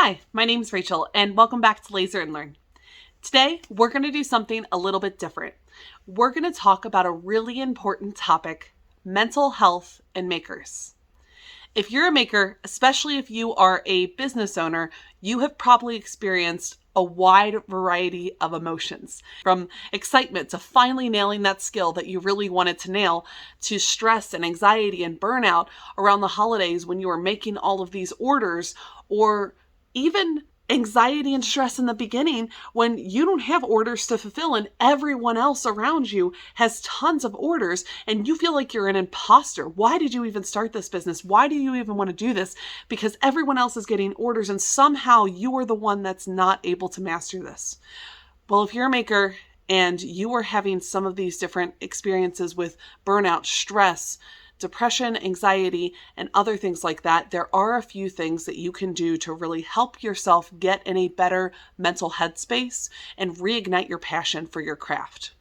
Hi, my name's Rachel, and welcome back to Laser and Learn. Today, we're going to do something a little bit different. We're going to talk about a really important topic, mental health and makers. If you're a maker, especially if you are a business owner, you have probably experienced a wide variety of emotions, from excitement to finally nailing that skill that you really wanted to nail, to stress and anxiety and burnout around the holidays when you were making all of these orders, or even anxiety and stress in the beginning when you don't have orders to fulfill and everyone else around you has tons of orders and you feel like you're an imposter. Why did you even start this business? Why do you even want to do this? Because everyone else is getting orders and somehow you are the one that's not able to master this. Well, if you're a maker and you are having some of these different experiences with burnout, stress, depression, anxiety, and other things like that, there are a few things that you can do to really help yourself get in a better mental headspace and reignite your passion for your craft.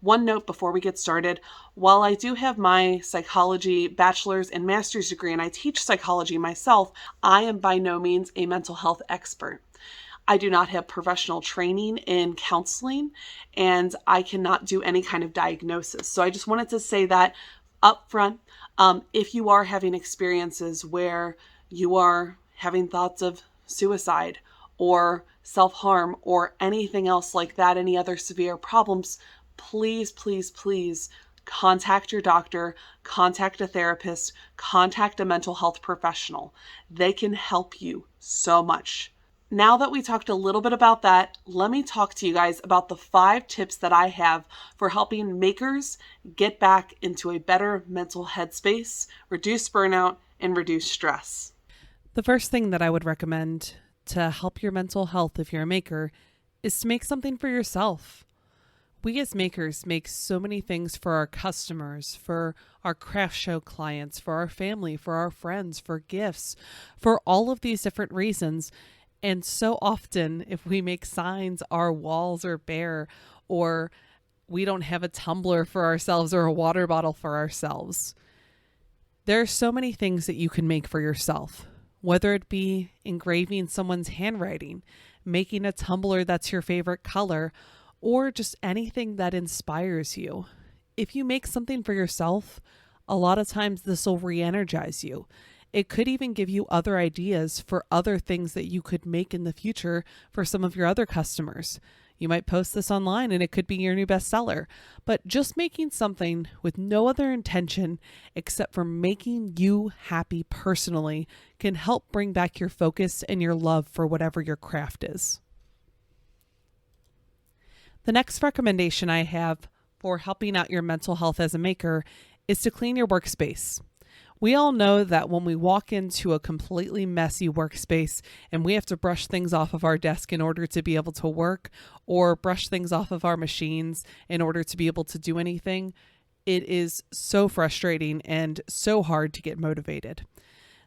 One note before we get started, while I do have my psychology bachelor's and master's degree and I teach psychology myself, I am by no means a mental health expert. I do not have professional training in counseling and I cannot do any kind of diagnosis. So I just wanted to say that up front. If you are having experiences where you are having thoughts of suicide or self-harm or anything else like that, any other severe problems, please, please, please contact your doctor, contact a therapist, contact a mental health professional. They can help you so much. Now that we talked a little bit about that, let me talk to you guys about the 5 tips that I have for helping makers get back into a better mental headspace, reduce burnout, and reduce stress. The first thing that I would recommend to help your mental health if you're a maker is to make something for yourself. We as makers make so many things for our customers, for our craft show clients, for our family, for our friends, for gifts, for all of these different reasons. And so often, if we make signs, our walls are bare, or we don't have a tumbler for ourselves or a water bottle for ourselves. There are so many things that you can make for yourself, whether it be engraving someone's handwriting, making a tumbler that's your favorite color, or just anything that inspires you. If you make something for yourself, a lot of times this will re-energize you. It could even give you other ideas for other things that you could make in the future for some of your other customers. You might post this online and it could be your new bestseller, but just making something with no other intention except for making you happy personally can help bring back your focus and your love for whatever your craft is. The next recommendation I have for helping out your mental health as a maker is to clean your workspace. We all know that when we walk into a completely messy workspace and we have to brush things off of our desk in order to be able to work, or brush things off of our machines in order to be able to do anything, it is so frustrating and so hard to get motivated.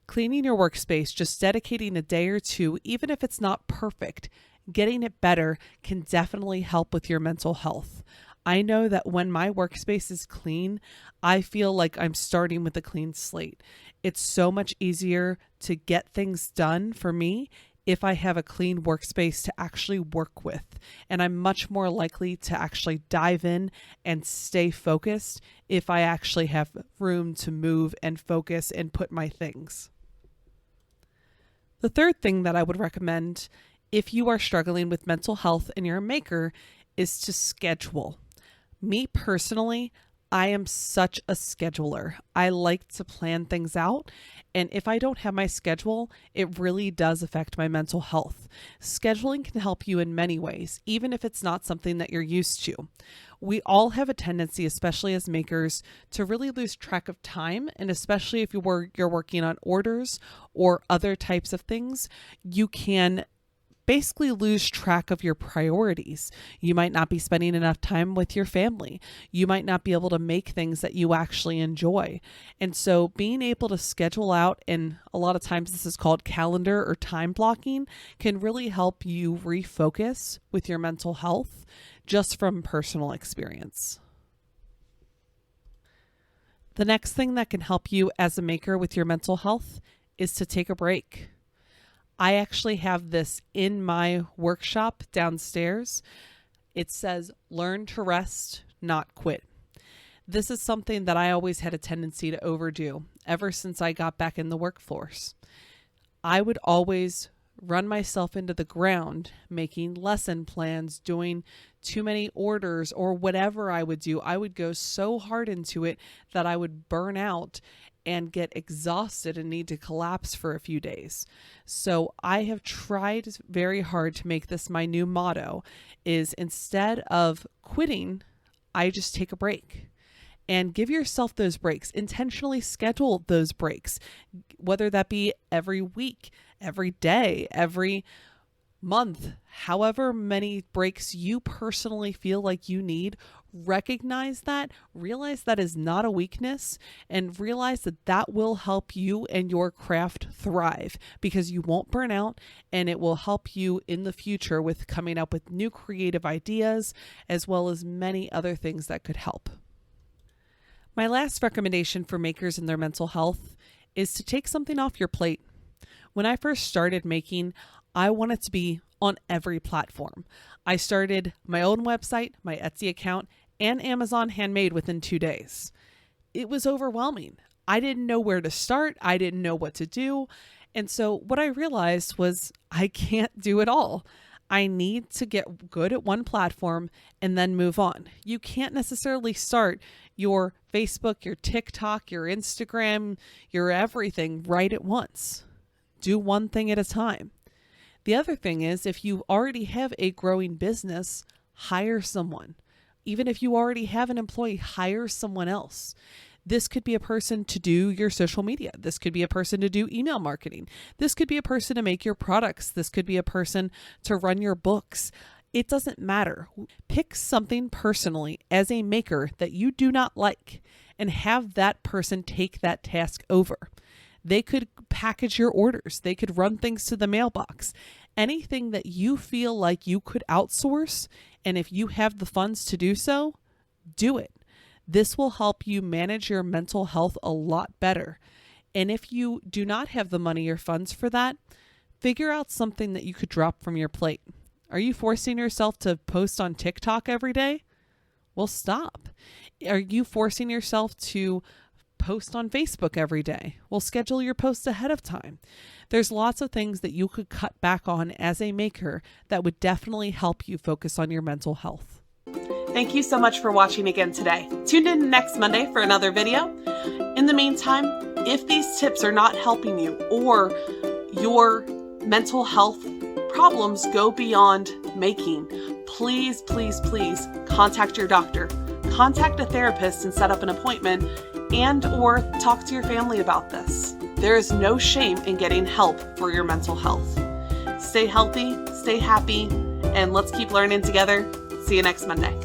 Cleaning your workspace, just dedicating a day or two, even if it's not perfect, getting it better can definitely help with your mental health. I know that when my workspace is clean, I feel like I'm starting with a clean slate. It's so much easier to get things done for me if I have a clean workspace to actually work with. And I'm much more likely to actually dive in and stay focused if I actually have room to move and focus and put my things. The third thing that I would recommend if you are struggling with mental health and you're a maker is to schedule. Me personally, I am such a scheduler. I like to plan things out, and if I don't have my schedule, it really does affect my mental health. Scheduling can help you in many ways, even if it's not something that you're used to. We all have a tendency, especially as makers, to really lose track of time, and especially if you're working on orders or other types of things, you can basically lose track of your priorities. You might not be spending enough time with your family. You might not be able to make things that you actually enjoy. And so being able to schedule out, and a lot of times this is called calendar or time blocking, can really help you refocus with your mental health just from personal experience. The next thing that can help you as a maker with your mental health is to take a break. I actually have this in my workshop downstairs. It says, learn to rest, not quit. This is something that I always had a tendency to overdo ever since I got back in the workforce. I would always run myself into the ground, making lesson plans, doing too many orders, or whatever I would do. I would go so hard into it that I would burn out and get exhausted and need to collapse for a few days. So I have tried very hard to make this my new motto, is instead of quitting, I just take a break. And give yourself those breaks. Intentionally schedule those breaks, whether that be every week, every day, every month, however many breaks you personally feel like you need. Recognize that, realize that is not a weakness, and realize that that will help you and your craft thrive because you won't burn out, and it will help you in the future with coming up with new creative ideas as well as many other things that could help. My last recommendation for makers and their mental health is to take something off your plate. When I first started making, I wanted to be on every platform. I started my own website, my Etsy account, and Amazon Handmade within 2 days. It was overwhelming. I didn't know where to start. I didn't know what to do. And so what I realized was I can't do it all. I need to get good at one platform and then move on. You can't necessarily start your Facebook, your TikTok, your Instagram, your everything right at once. Do one thing at a time. The other thing is, if you already have a growing business, hire someone. Even if you already have an employee, hire someone else. This could be a person to do your social media. This could be a person to do email marketing. This could be a person to make your products. This could be a person to run your books. It doesn't matter. Pick something personally as a maker that you do not like and have that person take that task over. They could package your orders. They could run things to the mailbox. Anything that you feel like you could outsource, and if you have the funds to do so, do it. This will help you manage your mental health a lot better. And if you do not have the money or funds for that, figure out something that you could drop from your plate. Are you forcing yourself to post on TikTok every day? Well, stop. Are you forcing yourself to post on Facebook every day? Well, schedule your posts ahead of time. There's lots of things that you could cut back on as a maker that would definitely help you focus on your mental health. Thank you so much for watching again today. Tune in next Monday for another video. In the meantime, if these tips are not helping you or your mental health problems go beyond making, please, please, please contact your doctor. Contact a therapist and set up an appointment, and or talk to your family about this. There is no shame in getting help for your mental health. Stay healthy, stay happy, and let's keep learning together. See you next Monday.